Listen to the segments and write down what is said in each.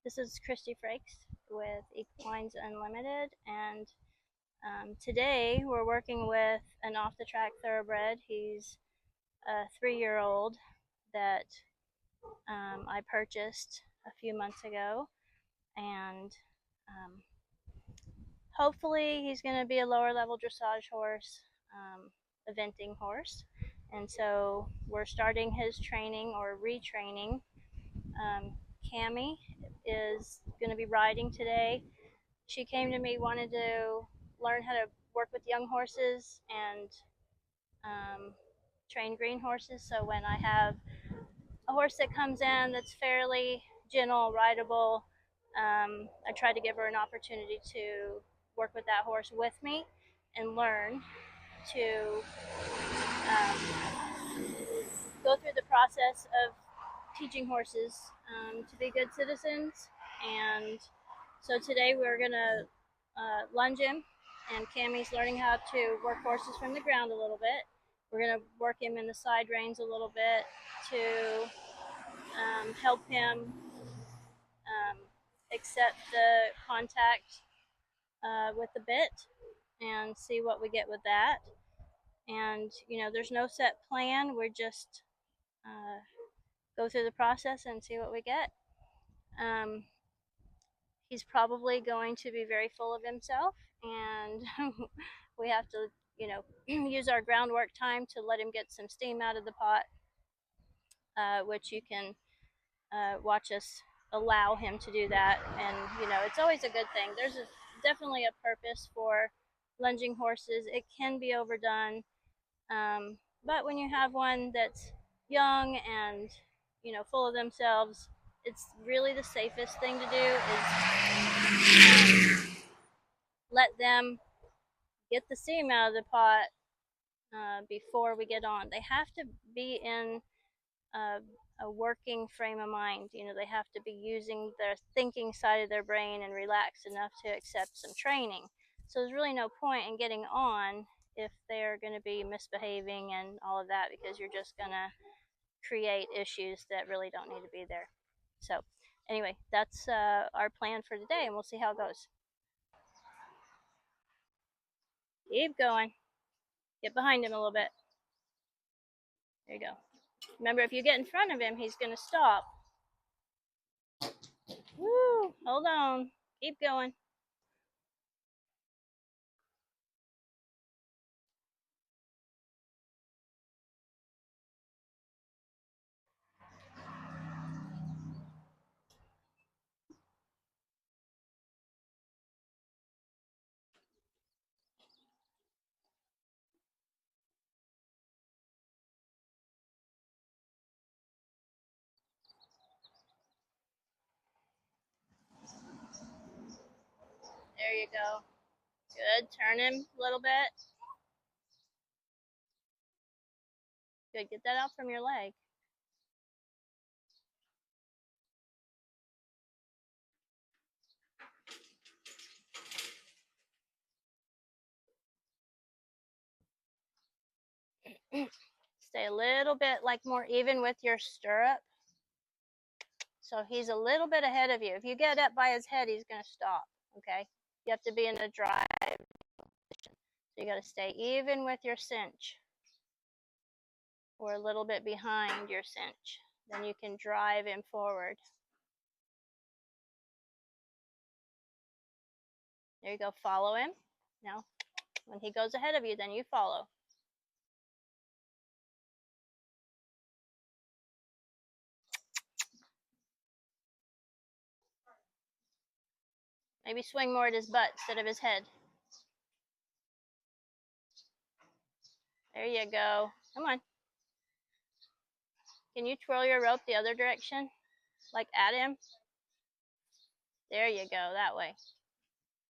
This is Christy Frakes with Equines Unlimited, and today we're working with an off-the-track thoroughbred. He's a 3-year-old that I purchased a few months ago, and hopefully he's going to be a lower level dressage horse, eventing horse. And so we're starting his training or retraining. Cammie is going to be riding today. She came to me, wanted to learn how to work with young horses and train green horses. So when I have a horse that comes in that's fairly gentle, rideable, I try to give her an opportunity to work with that horse with me and learn to go through the process of teaching horses to be good citizens. And so today we're going to lunge him, and Cammie's learning how to work horses from the ground a little bit. We're going to work him in the side reins a little bit to help him accept the contact with the bit and see what we get with that. And, you know, there's no set plan. We're just go through the process and see what we get. He's probably going to be very full of himself, and we have to, you know, use our groundwork time to let him get some steam out of the pot, which you can watch us allow him to do that. And, you know, it's always a good thing. There's definitely a purpose for lunging horses. It can be overdone, but when you have one that's young and, you know, full of themselves, it's really the safest thing to do is let them get the steam out of the pot before we get on. They have to be in a working frame of mind. You know, they have to be using their thinking side of their brain and relaxed enough to accept some training. So there's really no point in getting on if they're going to be misbehaving and all of that, because you're just going to create issues that really don't need to be there. So anyway, that's our plan for today, and we'll see how it goes. Keep going. Get behind him a little bit. There you go. Remember, if you get in front of him, he's going to stop. Woo! Hold on. Keep going. There you go. Good. Turn him a little bit. Good. Get that out from your leg. Stay a little bit like more even with your stirrup. So he's a little bit ahead of you. If you get up by his head, he's going to stop. Okay. You have to be in a drive position. So you got to stay even with your cinch, or a little bit behind your cinch. Then you can drive him forward. There you go. Follow him. Now, when he goes ahead of you, then you follow. Maybe swing more at his butt instead of his head. There you go. Come on. Can you twirl your rope the other direction? Like at him? There you go. That way.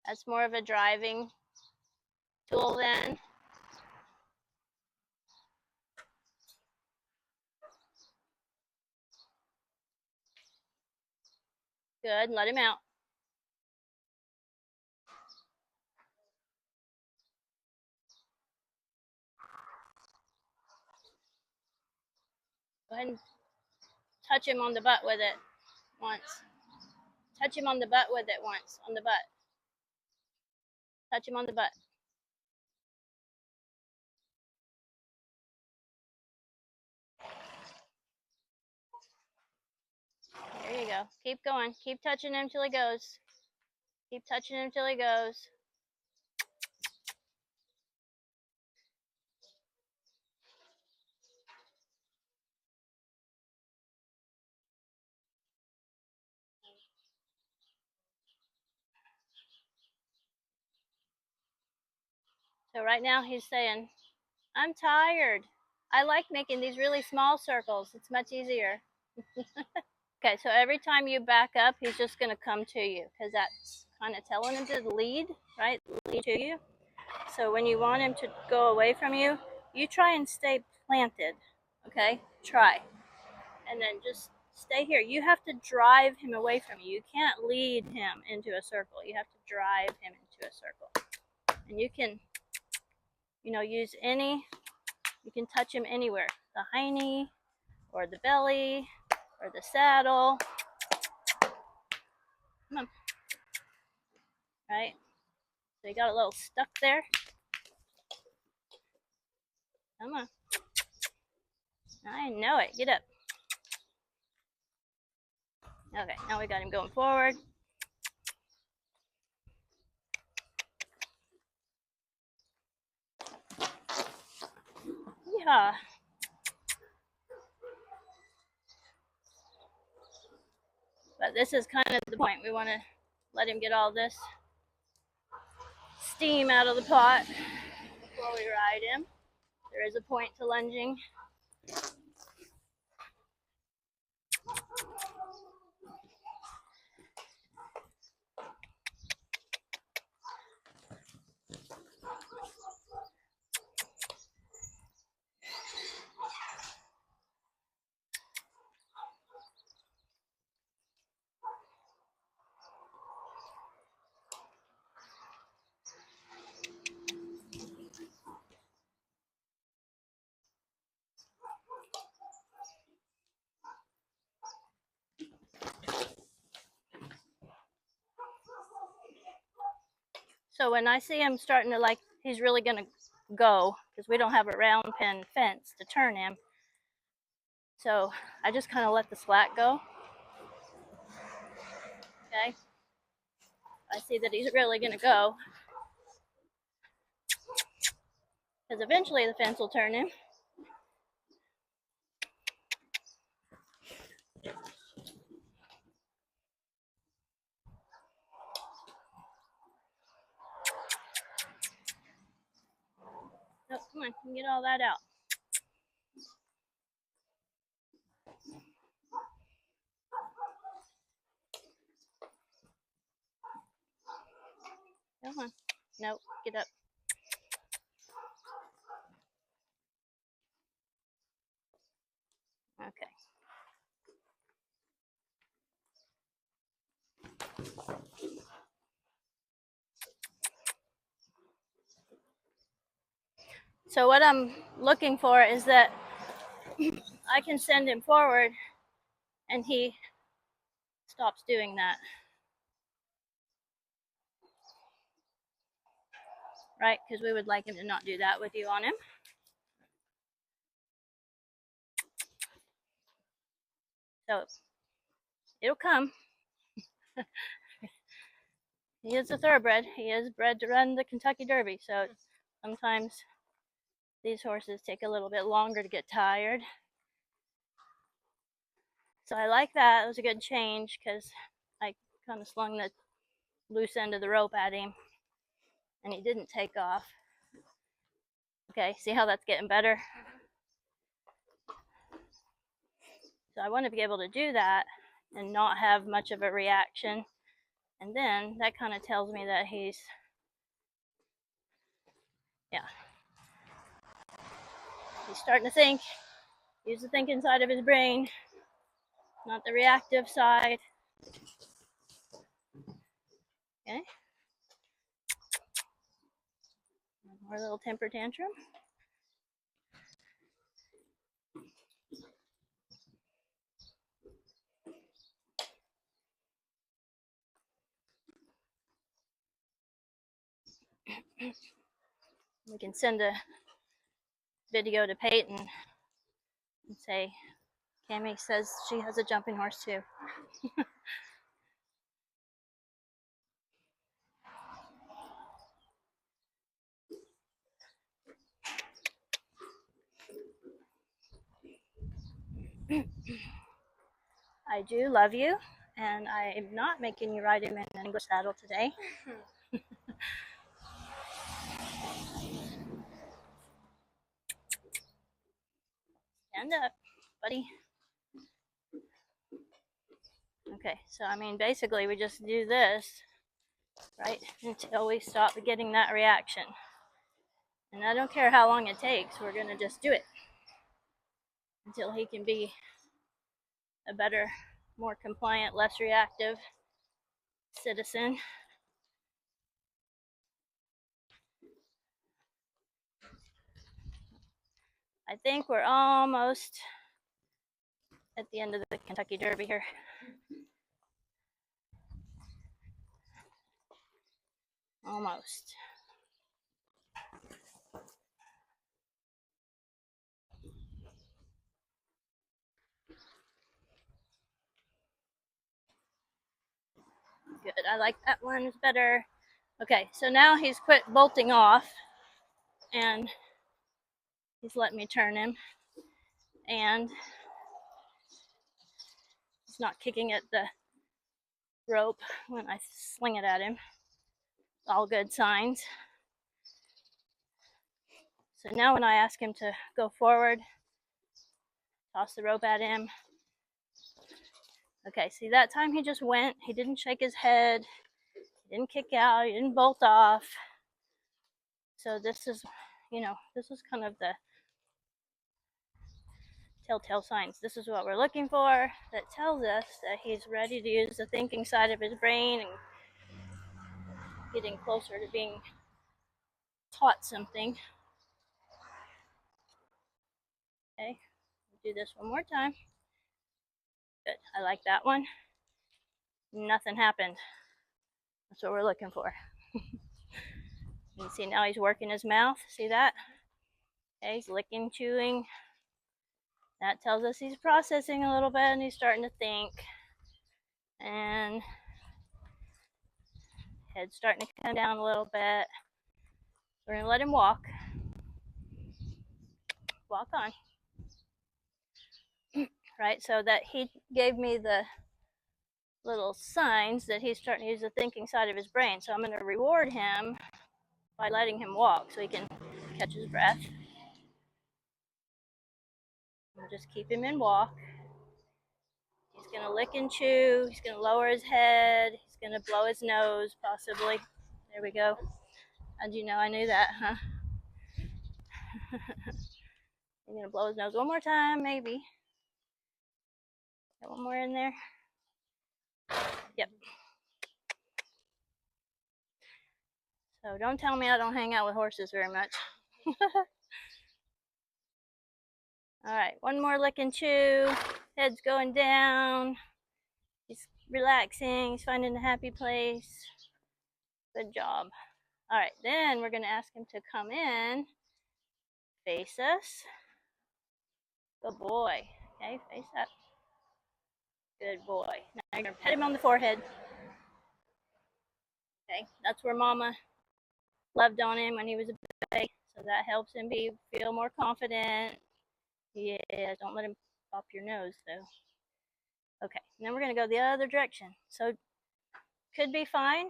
That's more of a driving tool then. Good. Let him out. Go ahead and touch him on the butt with it once. Touch him on the butt with it once, on the butt. Touch him on the butt. There you go. Keep going. Keep touching him till he goes. Keep touching him till he goes. So right now he's saying, I'm tired. I like making these really small circles. It's much easier. Okay, so every time you back up, he's just going to come to you because that's kind of telling him to lead, right? Lead to you. So when you want him to go away from you, you try and stay planted, okay? Try. And then just stay here. You have to drive him away from you. You can't lead him into a circle. You have to drive him into a circle. And you can, use you can touch him anywhere. The hiney, or the belly, or the saddle. Come on. Right? So you got a little stuck there. Come on. I know it. Get up. Okay, now we got him going forward. Yeah. But this is kind of the point. We want to let him get all this steam out of the pot before we ride him. There is a point to lunging. So when I see him starting to he's really going to go, because we don't have a round pen fence to turn him. So I just kind of let the slack go. Okay. I see that he's really going to go, because eventually the fence will turn him. Oh, come on, get all that out. Come on. Nope, get up. Okay. So what I'm looking for is that I can send him forward and he stops doing that. Right? Because we would like him to not do that with you on him. So it'll come. He is a thoroughbred. He is bred to run the Kentucky Derby. So sometimes these horses take a little bit longer to get tired. So I like that. It was a good change because I kind of slung the loose end of the rope at him and he didn't take off. Okay, see how that's getting better? So I want to be able to do that and not have much of a reaction. And then that kind of tells me that he's, he's starting to think. Use the thinking side of his brain, not the reactive side. Okay. More little temper tantrum. We can send a video to Peyton and say, Cami says she has a jumping horse too. I do love you, and I am not making you ride him in an English saddle today. Stand up, buddy. Okay, so I mean, basically we just do this, right, until we stop getting that reaction. And I don't care how long it takes, we're gonna just do it until he can be a better, more compliant, less reactive citizen. I think we're almost at the end of the Kentucky Derby here. Almost. Good, I like that one, it's better. Okay, so now he's quit bolting off and he's letting me turn him, and he's not kicking at the rope when I sling it at him. All good signs. So now when I ask him to go forward, toss the rope at him. Okay, see, that time he just went, he didn't shake his head, he didn't kick out, he didn't bolt off. So this is, this is kind of the telltale signs. This is what we're looking for. That tells us that he's ready to use the thinking side of his brain and getting closer to being taught something. Okay, do this one more time. Good, I like that one. Nothing happened. That's what we're looking for. You can see now he's working his mouth. See that? Okay, he's licking, chewing. That tells us he's processing a little bit and he's starting to think. And head's starting to come down a little bit. We're going to let him walk. Walk on. Right, so that he gave me the little signs that he's starting to use the thinking side of his brain. So I'm going to reward him by letting him walk so he can catch his breath. We'll just keep him in walk. He's going to lick and chew. He's going to lower his head. He's going to blow his nose, possibly. There we go. How'd you know I knew that, huh? He's going to blow his nose one more time, maybe. Got one more in there. Yep. So don't tell me I don't hang out with horses very much. All right, one more lick and chew. Head's going down. He's relaxing. He's finding a happy place. Good job. All right, then we're going to ask him to come in, face us. Good boy. Okay, face up. Good boy. Now you're going to pet him on the forehead. Okay, that's where Mama loved on him when he was a baby, so that helps him feel more confident. Yeah, don't let him pop your nose though. Okay, and then we're going to go the other direction. So could be fine,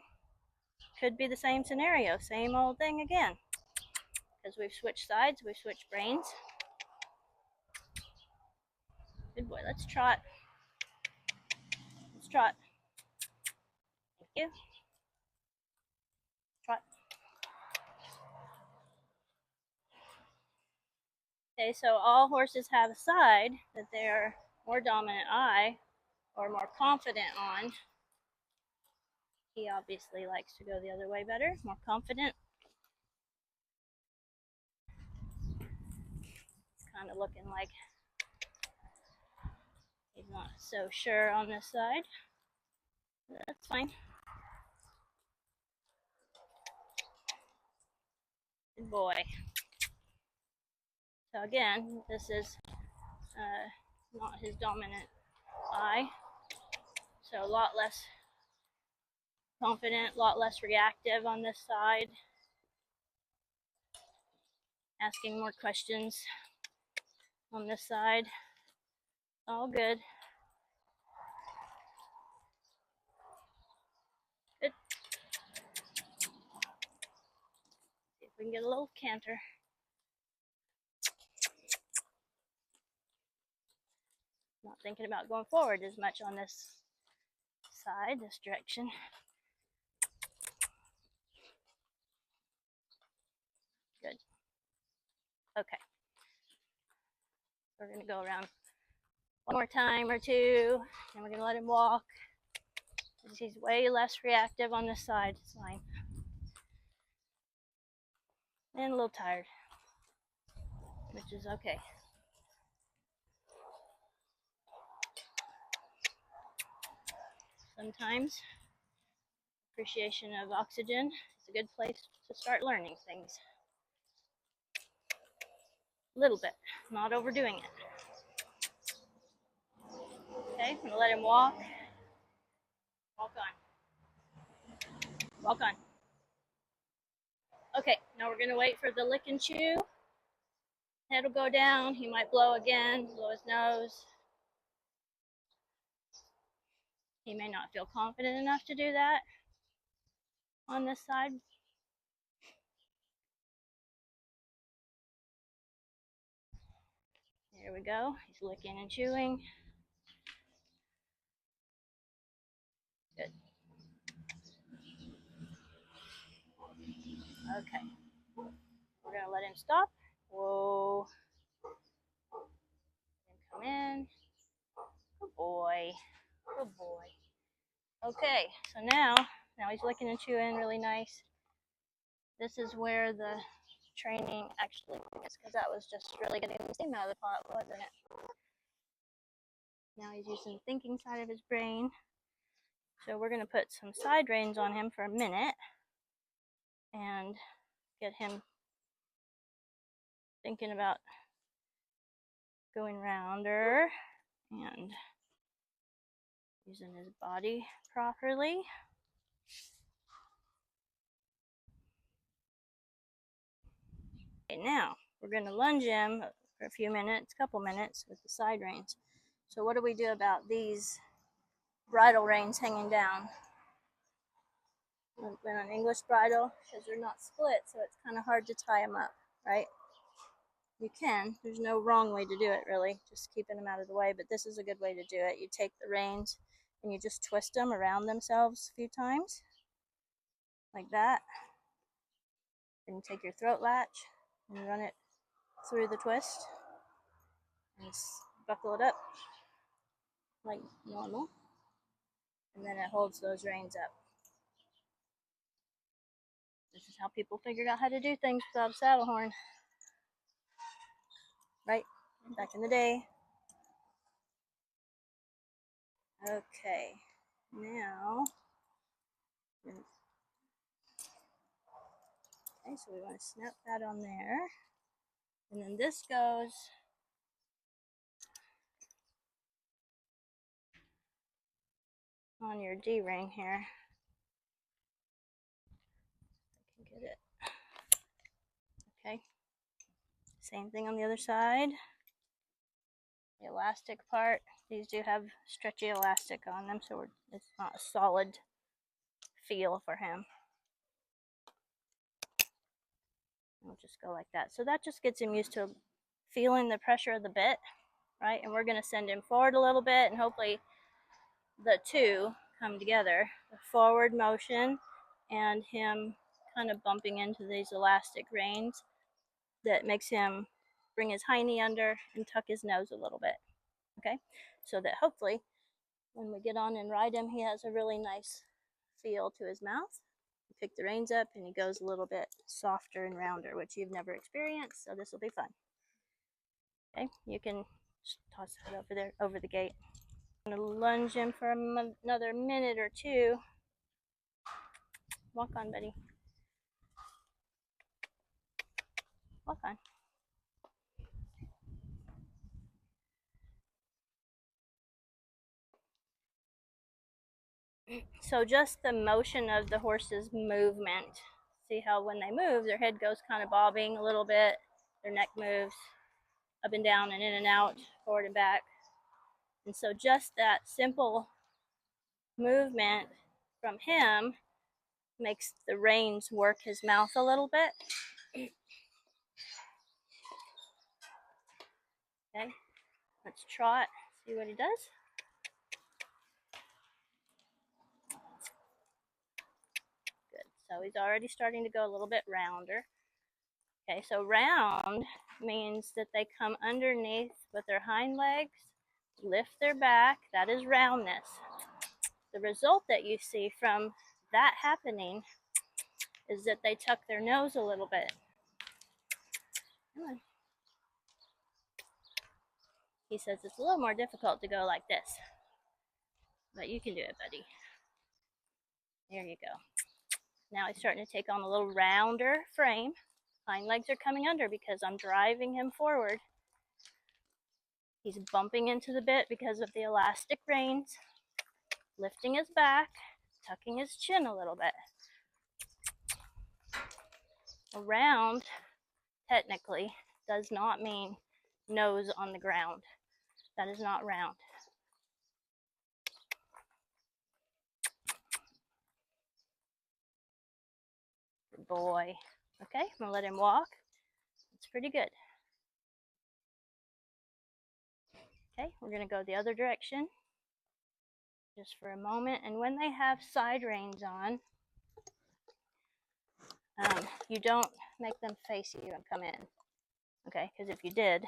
could be the same scenario, same old thing again. Because we've switched sides, we've switched brains. Good boy, let's trot. Let's trot. Thank you. Trot. Okay, so all horses have a side that they're more dominant eye or more confident on. He obviously likes to go the other way better, more confident. It's kind of looking like he's not so sure on this side. That's fine. Good boy. So again, this is not his dominant eye, so a lot less confident, a lot less reactive on this side, asking more questions on this side. All good. Good. See if we can get a little canter. Not thinking about going forward as much on this side, this direction. Good. Okay. We're going to go around one more time or two, and we're going to let him walk. He's way less reactive on this side. It's fine. And a little tired, which is okay. Sometimes appreciation of oxygen is a good place to start learning things. A little bit, not overdoing it. Okay, I'm gonna let him walk. Walk on. Walk on. Okay, now we're gonna wait for the lick and chew. Head will go down. He might blow again, blow his nose. He may not feel confident enough to do that on this side. There we go. He's licking and chewing. Good. Okay. We're gonna let him stop. Whoa. Let him come in. Good boy. Good boy. Okay, so now he's licking and chewing really nice. This is where the training actually is, because that was just really getting the steam out of the pot, wasn't it? Now he's using the thinking side of his brain. So we're going to put some side reins on him for a minute and get him thinking about going rounder and using his body properly. Okay, now we're going to lunge him for a few minutes, couple minutes with the side reins. So what do we do about these bridle reins hanging down? With an English bridle, because they're not split, so it's kind of hard to tie them up, right? You can. There's no wrong way to do it, really. Just keeping them out of the way, but this is a good way to do it. You take the reins and you just twist them around themselves a few times, like that. Then you take your throat latch and run it through the twist and buckle it up like normal, and then it holds those reins up. This is how people figured out how to do things without a saddle horn, right? Back in the day. Okay, now, okay, so we want to snap that on there, and then this goes on your D ring here. I can get it. Okay, same thing on the other side. The elastic part, these do have stretchy elastic on them, so it's not a solid feel for him. We'll just go like that. So that just gets him used to feeling the pressure of the bit, right? And we're going to send him forward a little bit, and hopefully the two come together. The forward motion and him kind of bumping into these elastic reins that makes him bring his hind knee under and tuck his nose a little bit. Okay, so that hopefully when we get on and ride him, he has a really nice feel to his mouth. You pick the reins up and he goes a little bit softer and rounder, which you've never experienced, so this will be fun. Okay, you can just toss it over there, over the gate. I'm going to lunge him for another minute or two. Walk on, buddy. Walk on. So just the motion of the horse's movement. See how when they move, their head goes kind of bobbing a little bit, their neck moves up and down and in and out, forward and back. And so just that simple movement from him makes the reins work his mouth a little bit. Okay, let's trot, see what he does. Good, so he's already starting to go a little bit rounder. Okay, so round means that they come underneath with their hind legs, lift their back, that is roundness. The result that you see from that happening is that they tuck their nose a little bit. Come on. He says it's a little more difficult to go like this, but you can do it, buddy. There you go. Now he's starting to take on a little rounder frame. Hind legs are coming under because I'm driving him forward. He's bumping into the bit because of the elastic reins, lifting his back, tucking his chin a little bit. A round, technically, does not mean nose on the ground. That is not round. Good boy. Okay, I'm gonna let him walk. It's pretty good. Okay, we're gonna go the other direction just for a moment. And when they have side reins on, you don't make them face you and come in. Okay, because if you did,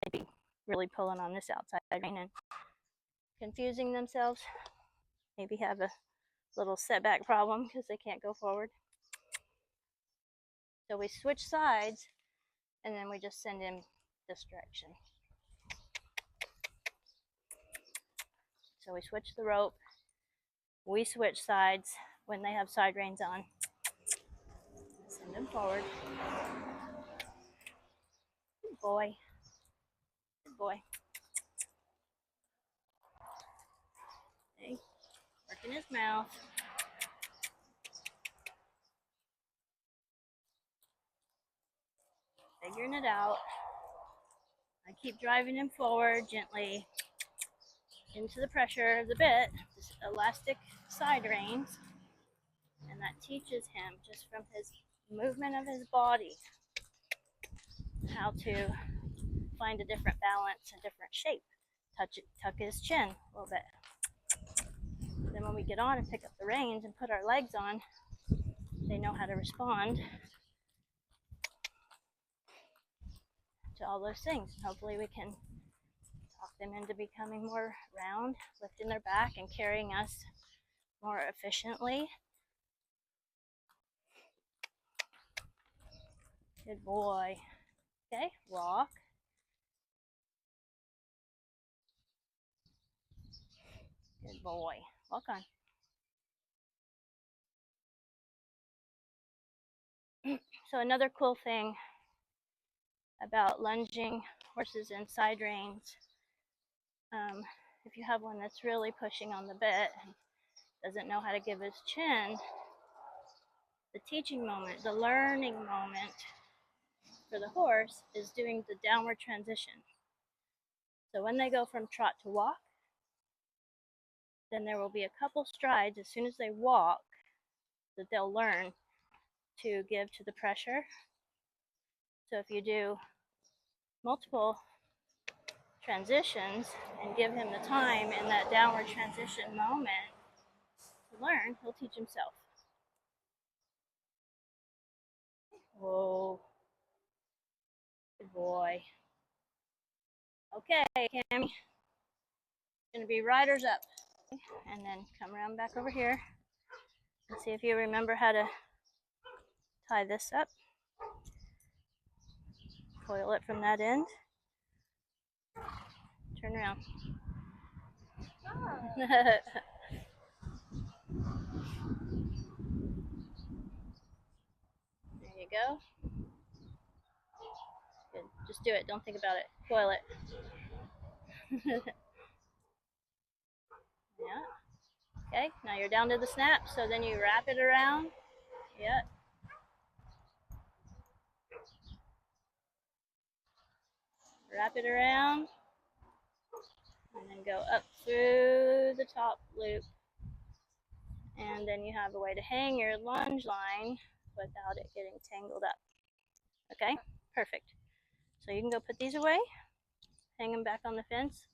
they'd be really pulling on this outside rein and confusing themselves. Maybe have a little setback problem because they can't go forward. So we switch sides and then we just send him this direction. So we switch the rope, we switch sides when they have side reins on. Send him forward. Good boy. Good boy. Okay. Working his mouth. Figuring it out. I keep driving him forward gently into the pressure of the bit, this elastic side reins, and that teaches him just from his movement of his body how to find a different balance, a different shape. Tuck his chin a little bit. Then when we get on and pick up the reins and put our legs on, they know how to respond to all those things. Hopefully we can talk them into becoming more round, lifting their back and carrying us more efficiently. Good boy. Okay, walk. Good boy. Walk on. So another cool thing about lunging horses in side reins, if you have one that's really pushing on the bit and doesn't know how to give his chin, the teaching moment, the learning moment for the horse is doing the downward transition. So when they go from trot to walk, then there will be a couple strides as soon as they walk that they'll learn to give to the pressure. So if you do multiple transitions and give him the time in that downward transition moment to learn, he'll teach himself. Whoa. Good boy. Okay, Cammy. Gonna be riders up. And then come around back over here and see if you remember how to tie this up. Coil it from that end. Turn around. There you go. Just do it. Don't think about it. Coil it. Yeah. Okay, now you're down to the snap, so then you wrap it around. Yeah. Wrap it around. And then go up through the top loop. And then you have a way to hang your lunge line without it getting tangled up. Okay, perfect. So you can go put these away, hang them back on the fence.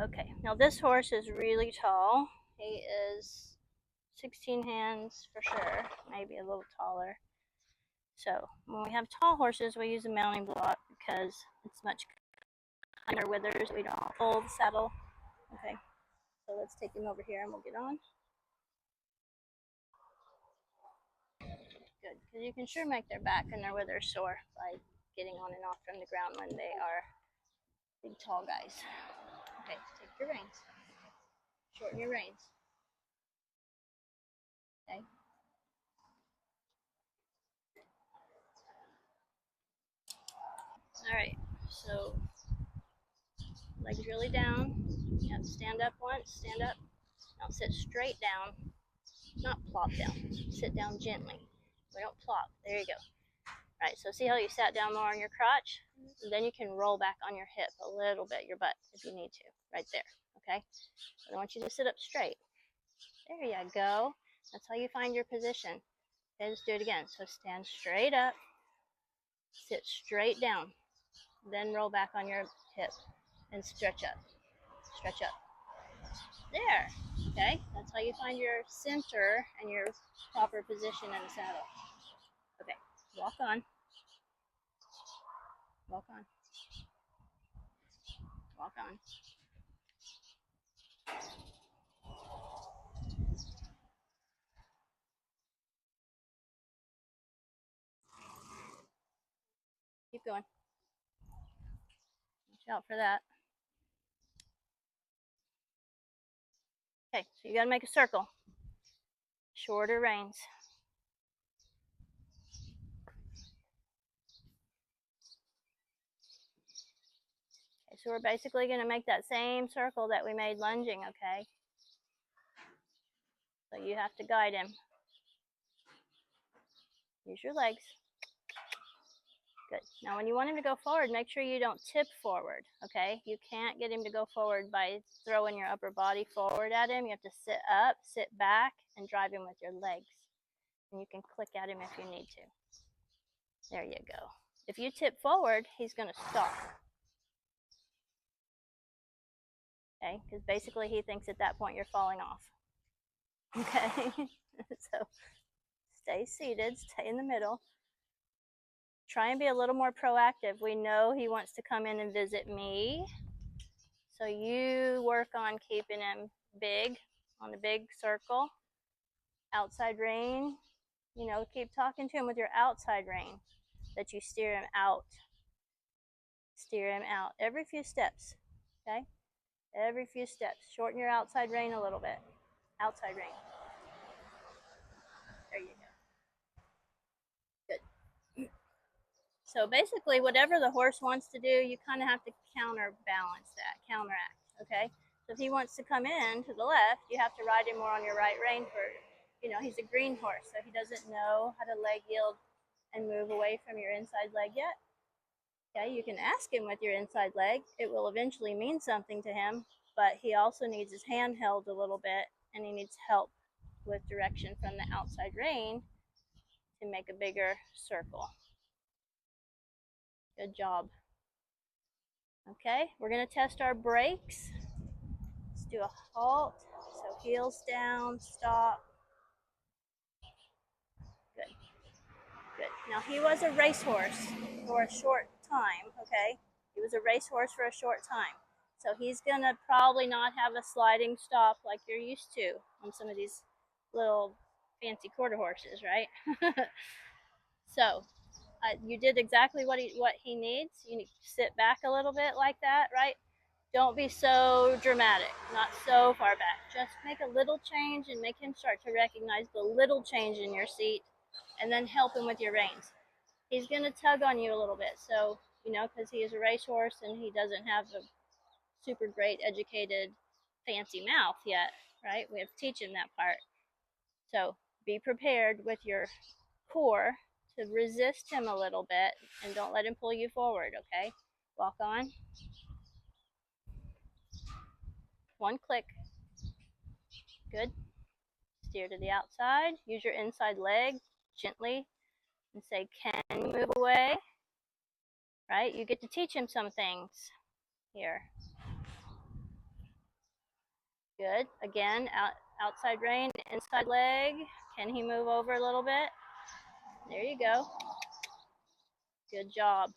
Okay, now this horse is really tall. He is 16 hands for sure, maybe a little taller. So when we have tall horses, we use a mounting block because it's much kinder withers. We don't pull the saddle. Okay, so let's take him over here and we'll get on. Good, because you can sure make their back and their withers sore by getting on and off from the ground when they are big, tall guys. Okay, take your reins. Shorten your reins. Okay. All right, so legs really down. Yep, stand up once, stand up. Now sit straight down, not plop down. Sit down gently. We don't plop. There you go. All right, so see how you sat down more on your crotch? And then you can roll back on your hip a little bit, your butt, if you need to, right there, okay? So I want you to sit up straight. There you go. That's how you find your position. Okay, let's do it again. So stand straight up, sit straight down, then roll back on your hip and stretch up. Stretch up. There. Okay, that's how you find your center and your proper position in the saddle. Okay, walk on. Walk on. Walk on. Keep going. Watch out for that. Okay, so you gotta make a circle. Shorter reins. Okay, so we're basically gonna make that same circle that we made lunging, okay? So you have to guide him. Use your legs. Good. Now when you want him to go forward, make sure you don't tip forward, okay? You can't get him to go forward by throwing your upper body forward at him. You have to sit up, sit back, and drive him with your legs. And you can click at him if you need to. There you go. If you tip forward, he's gonna stop. Okay, because basically he thinks at that point you're falling off. Okay, so stay seated, stay in the middle. Try and be a little more proactive. We know he wants to come in and visit me. So you work on keeping him big, on the big circle. Outside rein, you know, keep talking to him with your outside rein, that you steer him out. Steer him out every few steps, okay? Every few steps. Shorten your outside rein a little bit. Outside rein. There you go. Good. So basically, whatever the horse wants to do, you kind of have to counterbalance that, counteract, okay? So if he wants to come in to the left, you have to ride him more on your right rein for, you know, he's a green horse, so he doesn't know how to leg yield and move away from your inside leg yet. Okay, you can ask him with your inside leg. It will eventually mean something to him, but he also needs his hand held a little bit, and he needs help with direction from the outside rein to make a bigger circle. Good job. Okay, we're going to test our brakes. Let's do a halt. So heels down, stop. Good. Good. Now he was a racehorse for a short time, okay? He was a racehorse for a short time. So he's going to probably not have a sliding stop like you're used to on some of these little fancy quarter horses, right? So you did exactly what he needs. You need to sit back a little bit like that, right? Don't be so dramatic, not so far back. Just make a little change and make him start to recognize the little change in your seat and then help him with your reins. He's going to tug on you a little bit. So, you know, because he is a racehorse and he doesn't have a super great educated fancy mouth yet, right? We have to teach him that part. So be prepared with your core to resist him a little bit and don't let him pull you forward, okay? Walk on. One click. Good. Steer to the outside. Use your inside leg gently and say, can you move away? Right? You get to teach him some things here. Good. Again, outside rein, inside leg. Can he move over a little bit? There you go. Good job.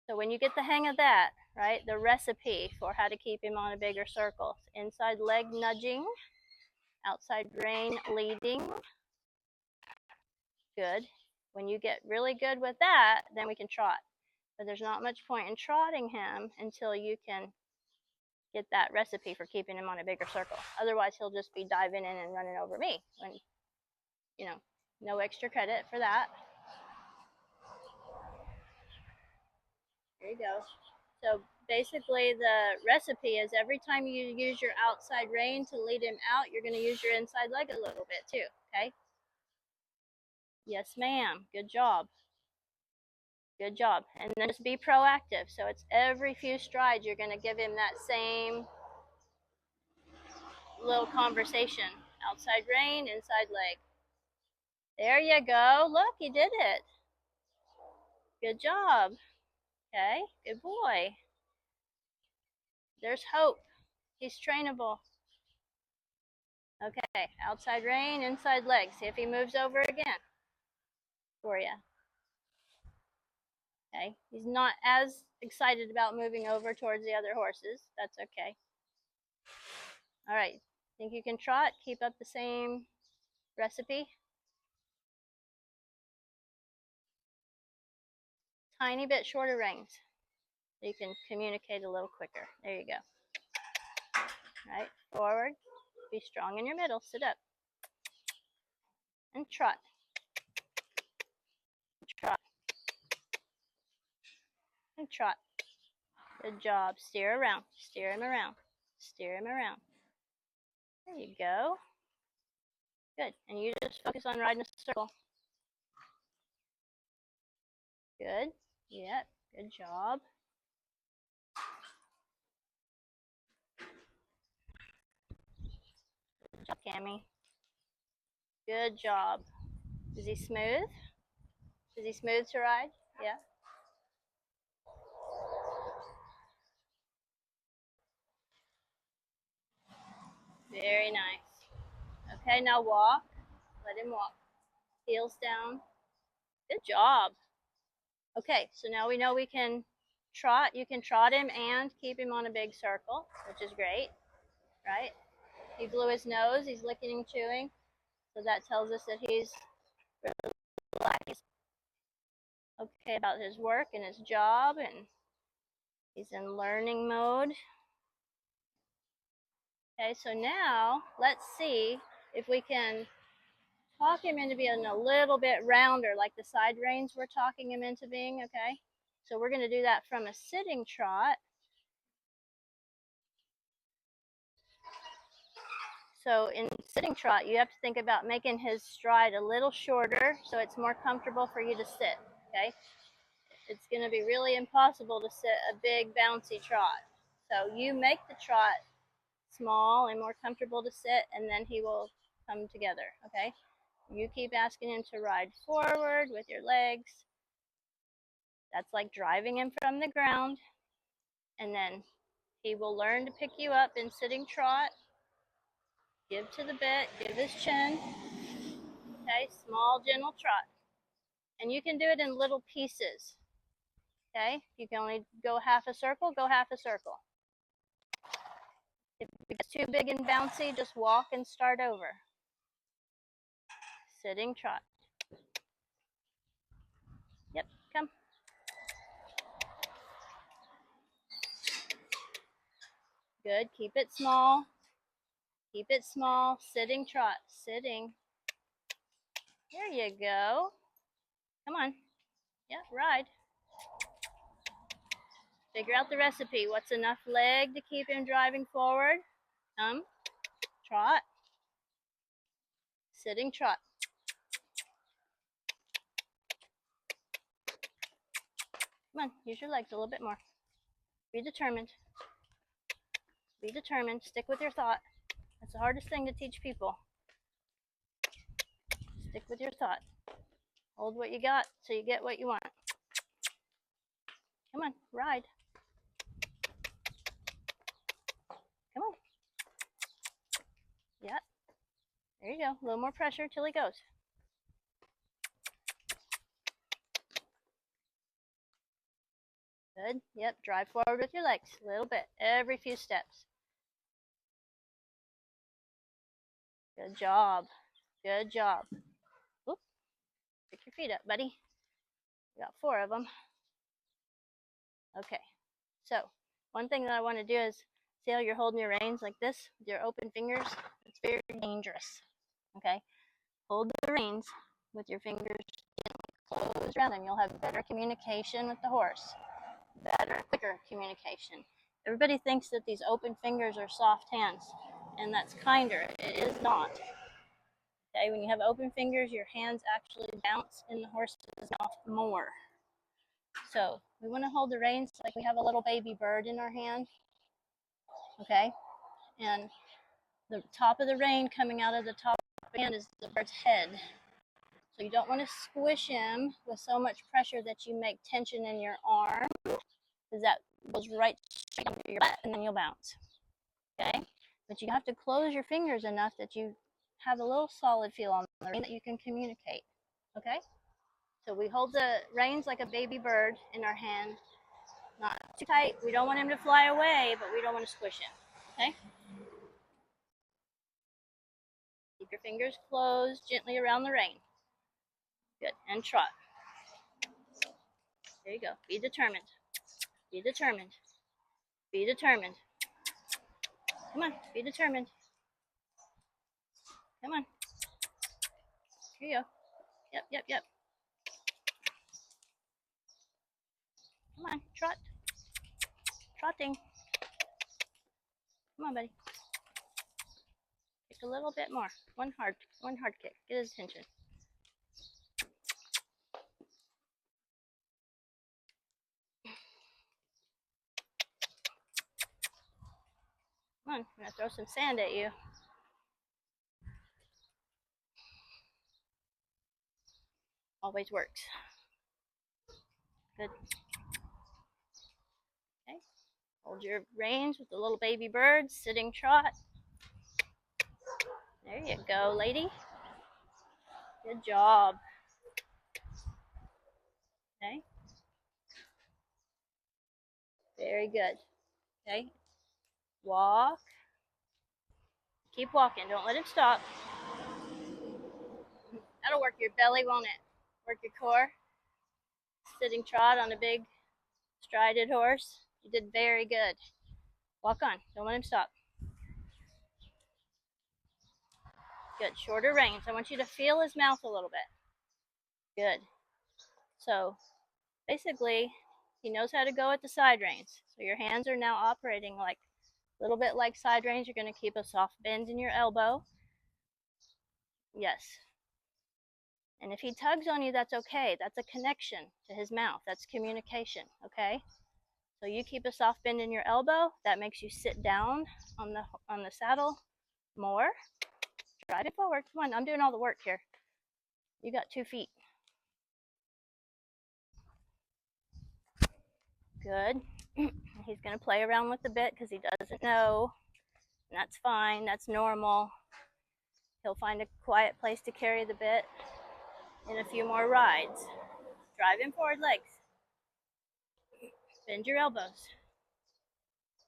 So when you get the hang of that, right, the recipe for how to keep him on a bigger circle. Inside leg nudging, outside rein leading. Good. When you get really good with that, then we can trot. But there's not much point in trotting him until you can get that recipe for keeping him on a bigger circle. Otherwise, he'll just be diving in and running over me. When, you know, no extra credit for that. There you go. So basically the recipe is every time you use your outside rein to lead him out, you're going to use your inside leg a little bit too, okay? Yes, ma'am. Good job. Good job. And then just be proactive. So it's every few strides you're going to give him that same little conversation. Outside rein, inside leg. There you go. Look, he did it. Good job. Okay, good boy. There's hope. He's trainable. Okay, outside rein, inside leg. See if he moves over again for you. Okay, he's not as excited about moving over towards the other horses. That's okay. All right, think you can trot? Keep up the same recipe. Tiny bit shorter reins. So you can communicate a little quicker. There you go. All right, forward. Be strong in your middle. Sit up. And trot. Trot. And trot. Good job. Steer around. Steer him around. Steer him around. There you go. Good. And you just focus on riding a circle. Good. Yep. Good job. Good job, Cammy. Good job. Is he smooth? Is he smooth to ride? Yeah. Very nice. Okay, now walk. Let him walk. Heels down. Good job. Okay, so now we know we can trot. You can trot him and keep him on a big circle, which is great, right? He blew his nose. He's licking and chewing. So that tells us that he's relaxed. Okay, about his work and his job, and he's in learning mode. Okay, so now let's see if we can talk him into being a little bit rounder, like the side reins we're talking him into being, okay? So we're going to do that from a sitting trot. So in sitting trot, you have to think about making his stride a little shorter so it's more comfortable for you to sit, okay? It's going to be really impossible to sit a big bouncy trot. So you make the trot small and more comfortable to sit, and then he will come together, okay? You keep asking him to ride forward with your legs. That's like driving him from the ground, and then he will learn to pick you up in sitting trot. Give to the bit, give his chin. Okay, small, gentle trot. And you can do it in little pieces. Okay, you can only go half a circle, go half a circle. If it gets too big and bouncy, just walk and start over. Sitting trot. Yep, come. Good, keep it small. Keep it small, sitting trot, sitting. There you go. Come on. Yeah, ride. Figure out the recipe. What's enough leg to keep him driving forward? Come, trot, sitting trot. Come on, use your legs a little bit more. Be determined. Be determined. Stick with your thought. That's the hardest thing to teach people. Stick with your thought. Hold what you got so you get what you want. Come on, ride. Come on. Yeah. There you go. A little more pressure till he goes. Good. Yep. Drive forward with your legs a little bit every few steps. Good job. Good job. Oop. Pick your feet up, buddy. We got 4 of them. Okay. So one thing that I want to do is see how you're holding your reins like this with your open fingers. It's very dangerous. Okay. Hold the reins with your fingers closed around them. You'll have better communication with the horse. Better, quicker communication. Everybody thinks that these open fingers are soft hands, and that's kinder. It is not. Okay, when you have open fingers, your hands actually bounce in the horse's mouth more. So we want to hold the reins like we have a little baby bird in our hand. Okay, and the top of the rein coming out of the top of the hand is the bird's head. So you don't want to squish him with so much pressure that you make tension in your arm, because that goes right straight under your butt and then you'll bounce. Okay? But you have to close your fingers enough that you have a little solid feel on the rein that you can communicate. Okay? So we hold the reins like a baby bird in our hand. Not too tight. We don't want him to fly away, but we don't want to squish him. Okay? Keep your fingers closed gently around the rein. Good. And trot. There you go. Be determined. Be determined. Be determined. Come on. Be determined. Come on. Here you go. Yep, yep, yep. Come on. Trot. Trotting. Come on, buddy. Kick a little bit more. One hard kick. Get his attention. Come on, I'm gonna throw some sand at you. Always works. Good. Okay. Hold your reins with the little baby bird, sitting trot. There you go, lady. Good job. Okay. Very good. Okay. Walk. Keep walking. Don't let him stop. That'll work your belly, won't it? Work your core. Sitting trot on a big strided horse. You did very good. Walk on. Don't let him stop. Good. Shorter reins. I want you to feel his mouth a little bit. Good. So basically, he knows how to go at the side reins. So your hands are now operating like a little bit like side reins. You're going to keep a soft bend in your elbow. Yes. And if he tugs on you, that's okay. That's a connection to his mouth. That's communication, okay? So you keep a soft bend in your elbow. That makes you sit down on the saddle more. Drive it forward. Come on, I'm doing all the work here. You got 2 feet. Good. He's going to play around with the bit because he doesn't know. And that's fine. That's normal. He'll find a quiet place to carry the bit in a few more rides. Drive him forward legs. Bend your elbows.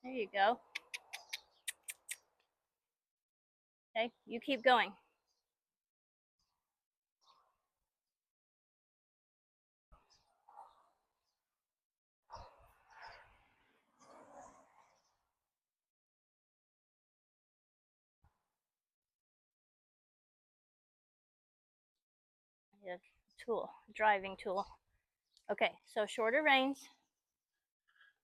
There you go. Okay, you keep going. a tool, driving tool. Okay, so shorter reins.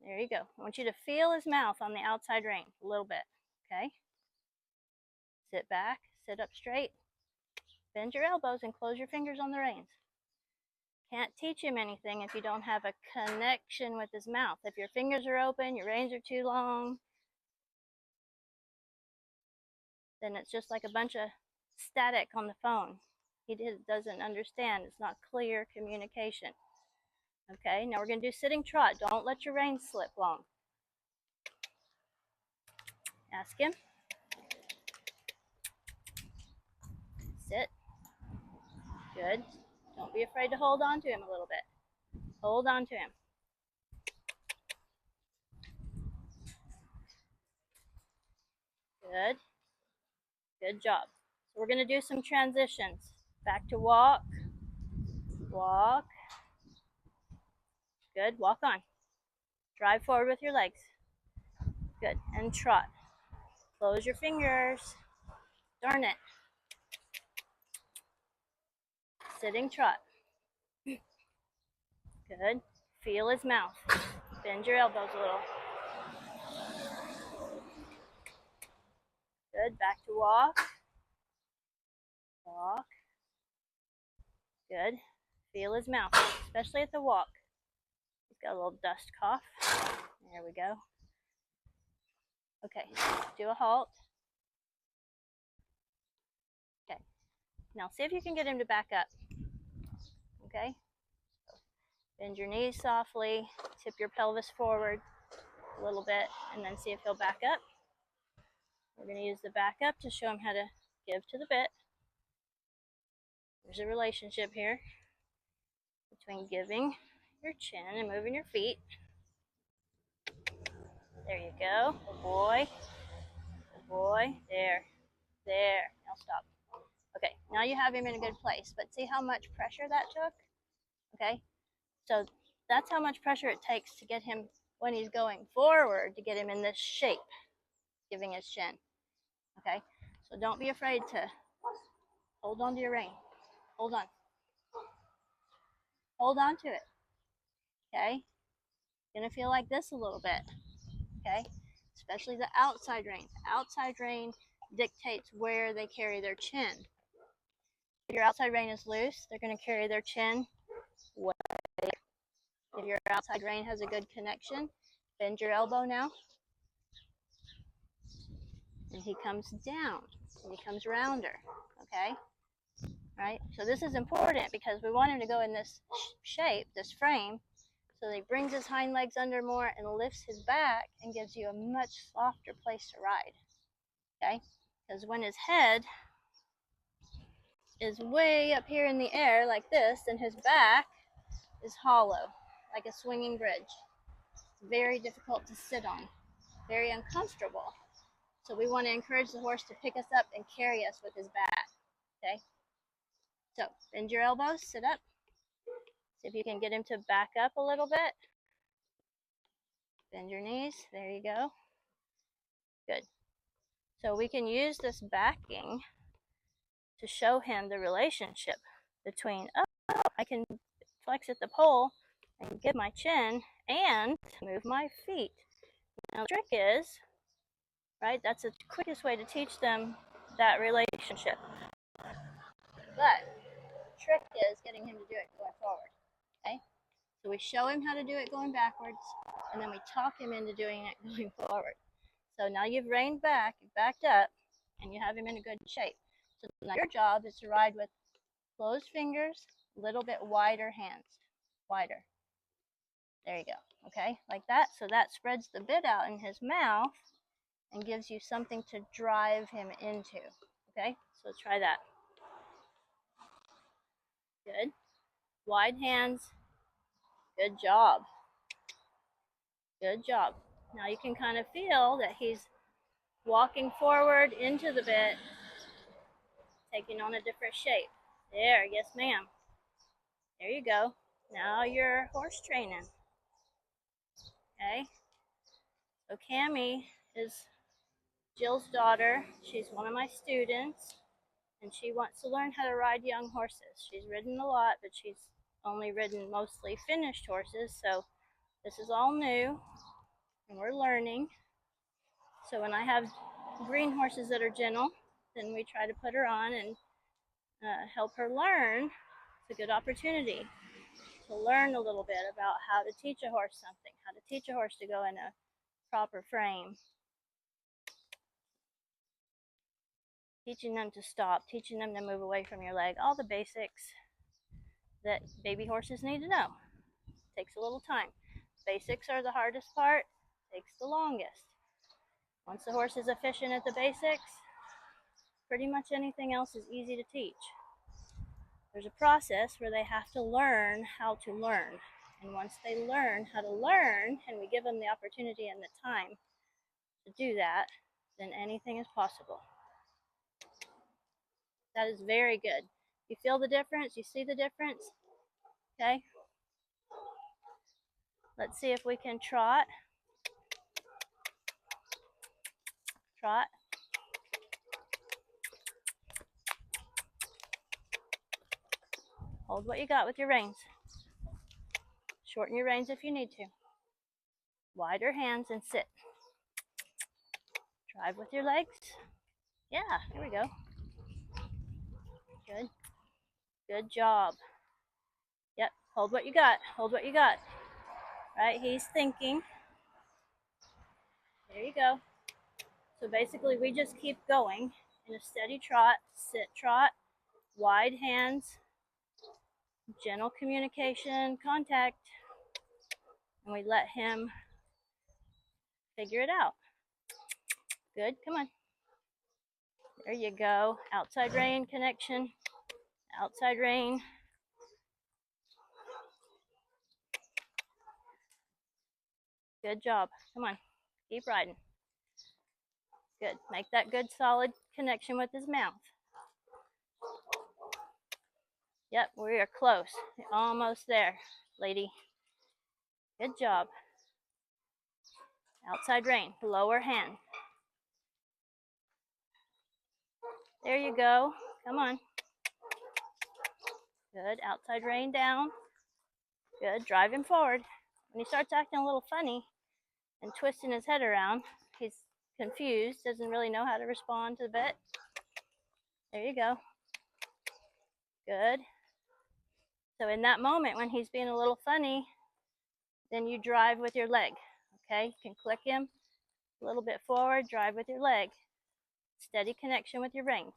There you go. I want you to feel his mouth on the outside rein a little bit. Okay. Sit back, sit up straight. Bend your elbows and close your fingers on the reins. Can't teach him anything if you don't have a connection with his mouth. If your fingers are open, your reins are too long, then it's just like a bunch of static on the phone. He doesn't understand. It's not clear communication. Okay, now we're going to do sitting trot. Don't let your reins slip long. Ask him. Sit. Good. Don't be afraid to hold on to him a little bit. Hold on to him. Good. Good job. So we're going to do some transitions. Back to walk. Walk. Good. Walk on. Drive forward with your legs. Good. And trot. Close your fingers. Darn it. Sitting trot. Good. Feel his mouth. Bend your elbows a little. Good. Back to walk. Walk. Good. Feel his mouth, especially at the walk. He's got a little dust cough. There we go. Okay. Do a halt. Okay. Now see if you can get him to back up. Okay. Bend your knees softly. Tip your pelvis forward a little bit, and then see if he'll back up. We're going to use the back up to show him how to give to the bit. There's a relationship here between giving your chin and moving your feet. There you go. Good boy. Good boy. There. There. Now stop. Okay, now you have him in a good place, but see how much pressure that took? Okay, so that's how much pressure it takes to get him, when he's going forward, to get him in this shape, giving his chin. Okay, so don't be afraid to hold on to your rein. Hold on. Hold on to it. Okay, you're gonna feel like this a little bit. Okay, especially the outside rein. The outside rein dictates where they carry their chin. If your outside rein is loose, they're going to carry their chin way. If your outside rein has a good connection, bend your elbow now. And he comes down. And he comes rounder. Okay? Right? So this is important because we want him to go in this shape, this frame, so that he brings his hind legs under more and lifts his back and gives you a much softer place to ride. Okay? Because when his head is way up here in the air like this, and his back is hollow, like a swinging bridge. It's very difficult to sit on, very uncomfortable. So we want to encourage the horse to pick us up and carry us with his back. Okay? So bend your elbows, sit up. See if you can get him to back up a little bit. Bend your knees. There you go. Good. So we can use this backing to show him the relationship between, oh, I can flex at the pole and give my chin and move my feet. Now the trick is, right, that's the quickest way to teach them that relationship. But the trick is getting him to do it going forward. Okay? So we show him how to do it going backwards, and then we talk him into doing it going forward. So now you've reined back, you've backed up, and you have him in a good shape. So now your job is to ride with closed fingers, a little bit wider hands. Wider. There you go. Okay, like that. So that spreads the bit out in his mouth and gives you something to drive him into. Okay, so try that. Good. Wide hands. Good job. Good job. Now you can kind of feel that he's walking forward into the bit, taking on a different shape. There, yes ma'am. There you go. Now you're horse training. Okay. So Cammie is Jill's daughter. She's one of my students. and she wants to learn how to ride young horses. She's ridden a lot, but she's only ridden mostly finished horses, so this is all new, and we're learning. So when I have green horses that are gentle, then we try to put her on and help her learn. It's a good opportunity to learn a little bit about how to teach a horse something, how to teach a horse to go in a proper frame. Teaching them to stop, teaching them to move away from your leg, all the basics that baby horses need to know. It takes a little time. Basics are the hardest part, takes the longest. Once the horse is efficient at the basics, pretty much anything else is easy to teach. There's a process where they have to learn how to learn. And once they learn how to learn, and we give them the opportunity and the time to do that, then anything is possible. That is very good. You feel the difference? You see the difference? Okay. Let's see if we can trot. Trot. Hold what you got with your reins. Shorten your reins if you need to. Wider hands and sit. Drive with your legs. Yeah, here we go. Good. Good job. Yep, hold what you got. Hold what you got. Right, he's thinking. There you go. So basically we just keep going in a steady trot, sit trot, wide hands, gentle communication, contact, and we let him figure it out. Good, come on. There you go. Outside rein connection, outside rein. Good job. Come on, keep riding. Good. Make that good solid connection with his mouth. Yep, we are close. Almost there, lady. Good job. Outside rein, lower hand. There you go. Come on. Good. Outside rein down. Good. Drive him forward. When he starts acting a little funny and twisting his head around, he's confused, doesn't really know how to respond to the bit. There you go. Good. So in that moment when he's being a little funny, then you drive with your leg. Okay? You can click him a little bit forward, drive with your leg. Steady connection with your reins.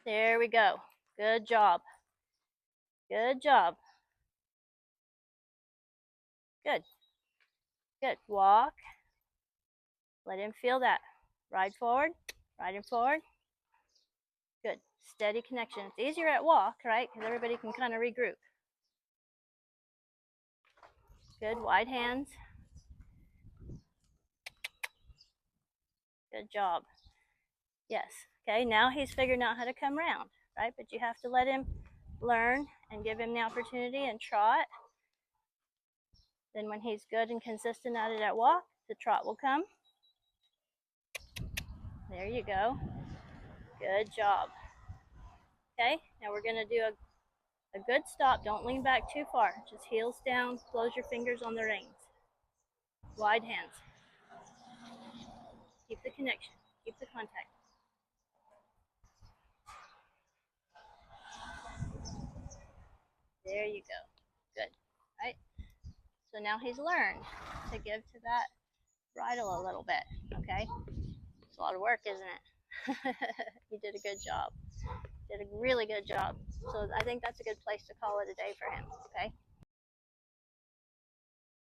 There we go. Good job. Good job. Good. Good. Walk. Let him feel that. Ride forward. Ride him forward. Good. Steady connection. It's easier at walk, right? Because everybody can kind of regroup. Good. Wide hands. Good job. Yes. Okay, now he's figuring out how to come around, right? But you have to let him learn and give him the opportunity and trot. Then when he's good and consistent at it at walk, the trot will come. There you go. Good job. Okay, now we're going to do a good stop. Don't lean back too far. Just heels down, close your fingers on the reins. Wide hands. Keep the connection. Keep the contact. There you go. Good. Right? So now he's learned to give to that bridle a little bit. Okay? It's a lot of work, isn't it? You did a good job. Did a really good job. So I think that's a good place to call it a day for him. Okay?